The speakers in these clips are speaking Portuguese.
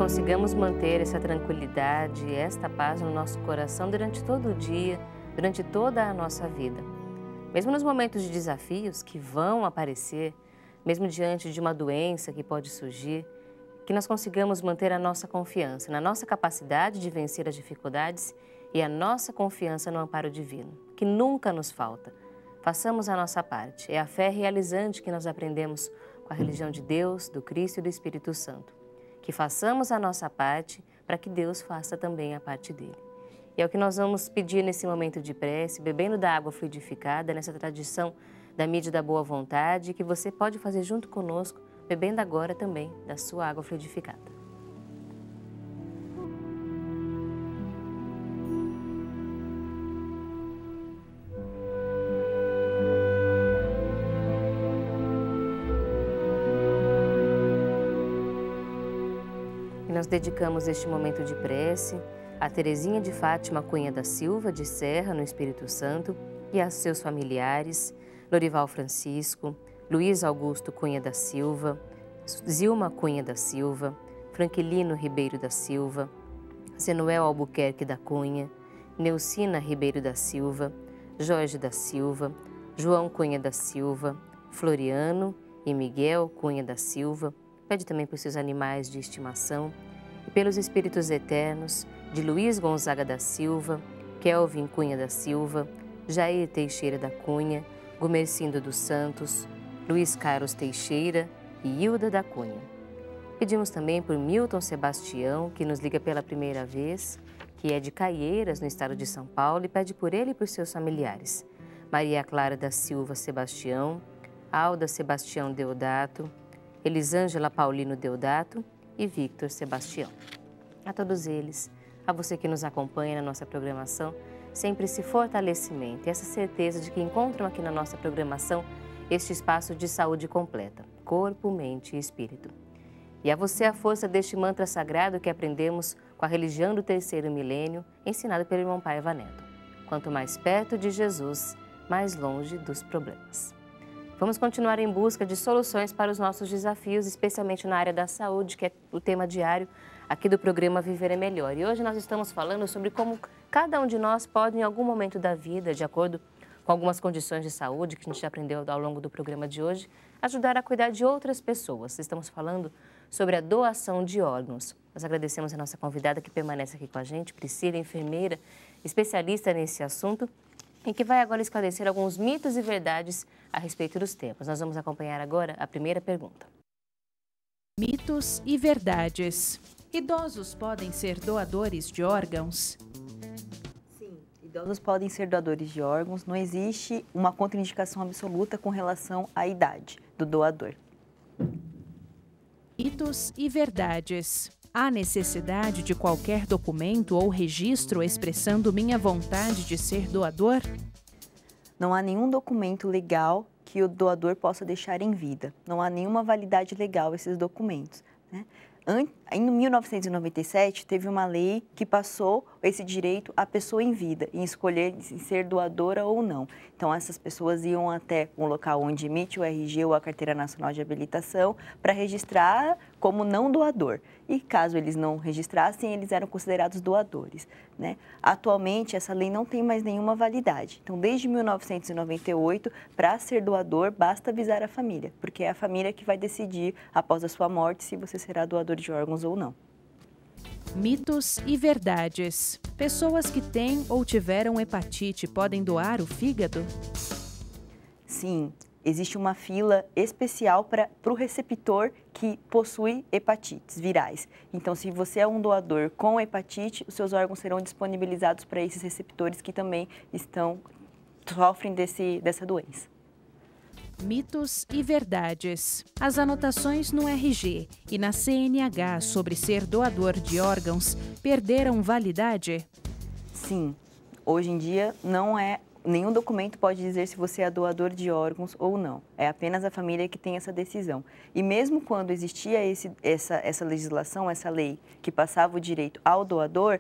consigamos manter essa tranquilidade e esta paz no nosso coração durante todo o dia, durante toda a nossa vida. Mesmo nos momentos de desafios que vão aparecer, mesmo diante de uma doença que pode surgir, que nós consigamos manter a nossa confiança na nossa capacidade de vencer as dificuldades e a nossa confiança no amparo divino, que nunca nos falta. Façamos a nossa parte. É a fé realizante que nós aprendemos com a religião de Deus, do Cristo e do Espírito Santo. Que façamos a nossa parte para que Deus faça também a parte dele. E é o que nós vamos pedir nesse momento de prece, bebendo da água fluidificada, nessa tradição da mídia da boa vontade, que você pode fazer junto conosco, bebendo agora também da sua água fluidificada. E nós dedicamos este momento de prece a Terezinha de Fátima Cunha da Silva, de Serra, no Espírito Santo, e a seus familiares, Lorival Francisco, Luiz Augusto Cunha da Silva, Zilma Cunha da Silva, Franquilino Ribeiro da Silva, Zenuel Albuquerque da Cunha, Neucina Ribeiro da Silva, Jorge da Silva, João Cunha da Silva, Floriano e Miguel Cunha da Silva. Pede também por seus animais de estimação e pelos espíritos eternos de Luiz Gonzaga da Silva, Kelvin Cunha da Silva, Jair Teixeira da Cunha, Gumercindo dos Santos, Luiz Carlos Teixeira e Hilda da Cunha. Pedimos também por Milton Sebastião, que nos liga pela primeira vez, que é de Caieiras, no estado de São Paulo, e pede por ele e por seus familiares. Maria Clara da Silva Sebastião, Alda Sebastião Deodato, Elisângela Paulino Deodato e Victor Sebastião. A todos eles, a você que nos acompanha na nossa programação, sempre esse fortalecimento e essa certeza de que encontram aqui na nossa programação este espaço de saúde completa, corpo, mente e espírito. E a você a força deste mantra sagrado que aprendemos com a religião do terceiro milênio, ensinado pelo irmão Paiva Neto. Quanto mais perto de Jesus, mais longe dos problemas. Vamos continuar em busca de soluções para os nossos desafios, especialmente na área da saúde, que é o tema diário aqui do programa Viver é Melhor. E hoje nós estamos falando sobre como cada um de nós pode, em algum momento da vida, de acordo com algumas condições de saúde que a gente já aprendeu ao longo do programa de hoje, ajudar a cuidar de outras pessoas. Estamos falando sobre a doação de órgãos. Nós agradecemos a nossa convidada que permanece aqui com a gente, Priscila, enfermeira, especialista nesse assunto, e que vai agora esclarecer alguns mitos e verdades a respeito dos temas. Nós vamos acompanhar agora a primeira pergunta. Mitos e verdades. Idosos podem ser doadores de órgãos? Sim, idosos podem ser doadores de órgãos. Não existe uma contraindicação absoluta com relação à idade do doador. Mitos e verdades. Há necessidade de qualquer documento ou registro expressando minha vontade de ser doador? Não há nenhum documento legal que o doador possa deixar em vida. Não há nenhuma validade legal esses documentos, né? Em 1997, teve uma lei que passou esse direito à pessoa em vida, em escolher ser doadora ou não. Então, essas pessoas iam até um local onde emite o RG ou a Carteira Nacional de Habilitação para registrar como não doador. E caso eles não registrassem, eles eram considerados doadores, né? Atualmente, essa lei não tem mais nenhuma validade. Então, desde 1998, para ser doador, basta avisar a família, porque é a família que vai decidir, após a sua morte, se você será doador de órgãos ou não. Mitos e verdades. Pessoas que têm ou tiveram hepatite podem doar o fígado? Sim, existe uma fila especial para o receptor que possui hepatites virais. Então, se você é um doador com hepatite, os seus órgãos serão disponibilizados para esses receptores que também sofrem dessa doença. Mitos e verdades. As anotações no RG e na CNH sobre ser doador de órgãos perderam validade? Sim, hoje em dia nenhum documento pode dizer se você é doador de órgãos ou não. É apenas a família que tem essa decisão. E mesmo quando existia essa legislação, essa lei que passava o direito ao doador,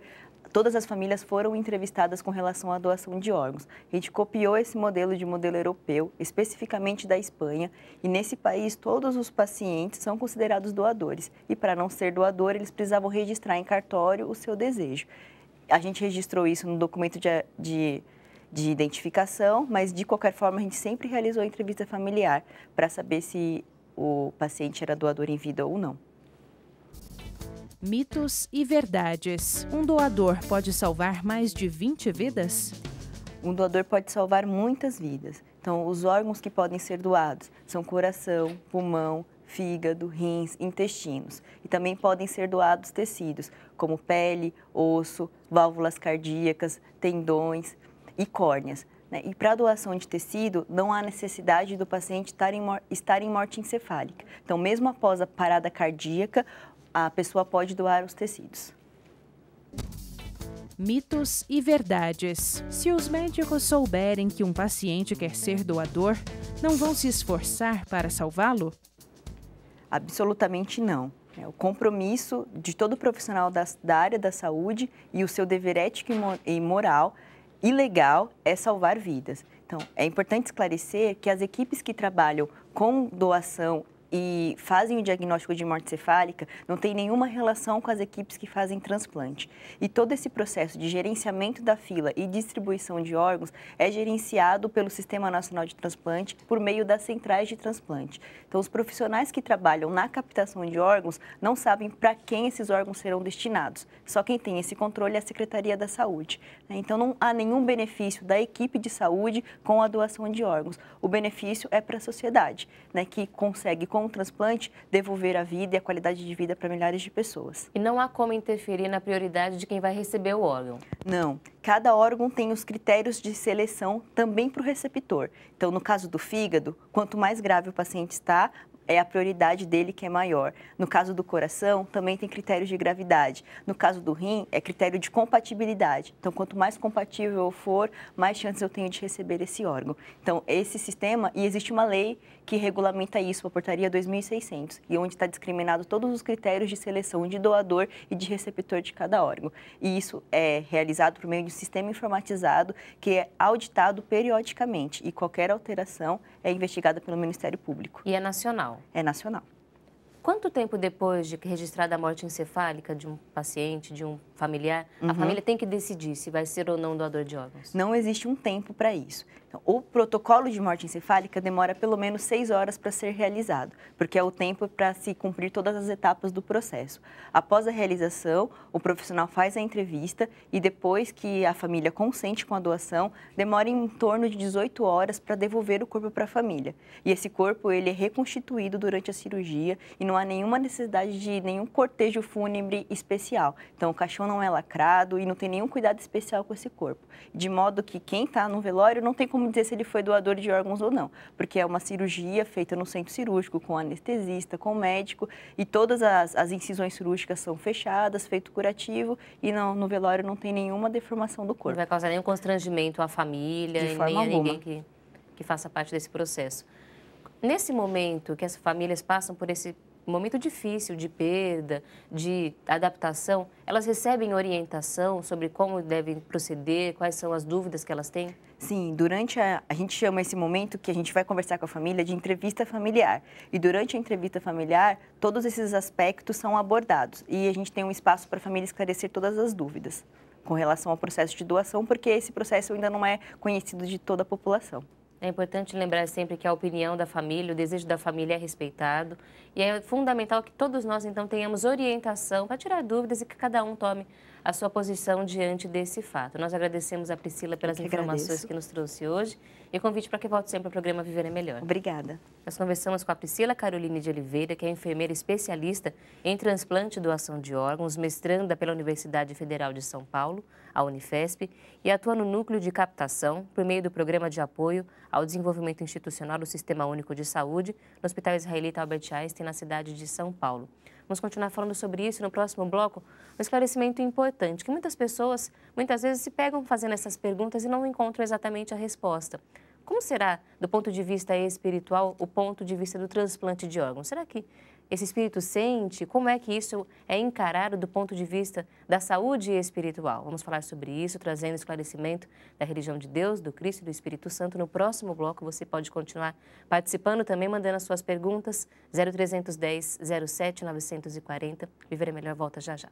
todas as famílias foram entrevistadas com relação à doação de órgãos. A gente copiou esse modelo de modelo europeu, especificamente da Espanha, e nesse país todos os pacientes são considerados doadores. E para não ser doador, eles precisavam registrar em cartório o seu desejo. A gente registrou isso no documento de identificação, mas de qualquer forma a gente sempre realizou a entrevista familiar para saber se o paciente era doador em vida ou não. Mitos e verdades. Um doador pode salvar mais de 20 vidas? Um doador pode salvar muitas vidas. Então, os órgãos que podem ser doados são coração, pulmão, fígado, rins, intestinos. E também podem ser doados tecidos, como pele, osso, válvulas cardíacas, tendões e córneas. E para a doação de tecido, não há necessidade do paciente estar em morte encefálica. Então, mesmo após a parada cardíaca, a pessoa pode doar os tecidos. Mitos e verdades. Se os médicos souberem que um paciente quer ser doador, não vão se esforçar para salvá-lo? Absolutamente não. O compromisso de todo profissional da área da saúde e o seu dever ético e moral e legal é salvar vidas. Então, é importante esclarecer que as equipes que trabalham com doação e fazem o diagnóstico de morte cefálica não tem nenhuma relação com as equipes que fazem transplante. E todo esse processo de gerenciamento da fila e distribuição de órgãos é gerenciado pelo Sistema Nacional de Transplante por meio das centrais de transplante. Então, os profissionais que trabalham na captação de órgãos não sabem para quem esses órgãos serão destinados. Só quem tem esse controle é a Secretaria da Saúde. Então, não há nenhum benefício da equipe de saúde com a doação de órgãos. O benefício é para a sociedade, que consegue, com o transplante, devolver a vida e a qualidade de vida para milhares de pessoas. E não há como interferir na prioridade de quem vai receber o órgão? Não. Cada órgão tem os critérios de seleção também para o receptor. Então, no caso do fígado, quanto mais grave o paciente está, é a prioridade dele que é maior. No caso do coração, também tem critérios de gravidade. No caso do rim, é critério de compatibilidade. Então, quanto mais compatível eu for, mais chances eu tenho de receber esse órgão. Então, esse sistema, e existe uma lei que regulamenta isso, a Portaria 2600, e onde está discriminado todos os critérios de seleção de doador e de receptor de cada órgão. E isso é realizado por meio de um sistema informatizado que é auditado periodicamente, e qualquer alteração é investigada pelo Ministério Público. E é nacional? É nacional. Quanto tempo depois de registrada a morte encefálica de um paciente, de um familiar, a família tem que decidir se vai ser ou não doador de órgãos? Não existe um tempo para isso. Então, o protocolo de morte encefálica demora pelo menos 6 horas para ser realizado, porque é o tempo para se cumprir todas as etapas do processo. Após a realização, o profissional faz a entrevista e depois que a família consente com a doação, demora em torno de 18 horas para devolver o corpo para a família. E esse corpo ele é reconstituído durante a cirurgia e não há nenhuma necessidade de nenhum cortejo fúnebre especial. Então, o caixão não é lacrado e não tem nenhum cuidado especial com esse corpo. De modo que quem está no velório não tem como dizer se ele foi doador de órgãos ou não, porque é uma cirurgia feita no centro cirúrgico, com anestesista, com médico, e todas as incisões cirúrgicas são fechadas, feito curativo, e no velório não tem nenhuma deformação do corpo. Não vai causar nenhum constrangimento à família e nem a ninguém que faça parte desse processo. Nesse momento que as famílias passam por esse momento difícil de perda, de adaptação, elas recebem orientação sobre como devem proceder, quais são as dúvidas que elas têm? Sim, durante a gente chama esse momento que a gente vai conversar com a família de entrevista familiar. E durante a entrevista familiar, todos esses aspectos são abordados. E a gente tem um espaço para a família esclarecer todas as dúvidas com relação ao processo de doação, porque esse processo ainda não é conhecido de toda a população. É importante lembrar sempre que a opinião da família, o desejo da família é respeitado e é fundamental que todos nós, então, tenhamos orientação para tirar dúvidas e que cada um tome a sua posição diante desse fato. Nós agradecemos a Priscila pelas informações que nos trouxe hoje e o convite para que volte sempre ao programa Viver é Melhor. Obrigada. Nós conversamos com a Priscila Caroline de Oliveira, que é enfermeira especialista em transplante e doação de órgãos, mestranda pela Universidade Federal de São Paulo, a Unifesp, e atua no núcleo de captação por meio do Programa de Apoio ao Desenvolvimento Institucional do Sistema Único de Saúde no Hospital Israelita Albert Einstein, na cidade de São Paulo. Vamos continuar falando sobre isso no próximo bloco, um esclarecimento importante, que muitas pessoas, muitas vezes, se pegam fazendo essas perguntas e não encontram exatamente a resposta. Como será, do ponto de vista espiritual, o ponto de vista do transplante de órgãos? Será que esse espírito sente, como é que isso é encarado do ponto de vista da saúde espiritual. Vamos falar sobre isso, trazendo esclarecimento da religião de Deus, do Cristo e do Espírito Santo. No próximo bloco você pode continuar participando também, mandando as suas perguntas, 0310 07 940. Viver é Melhor volta já já.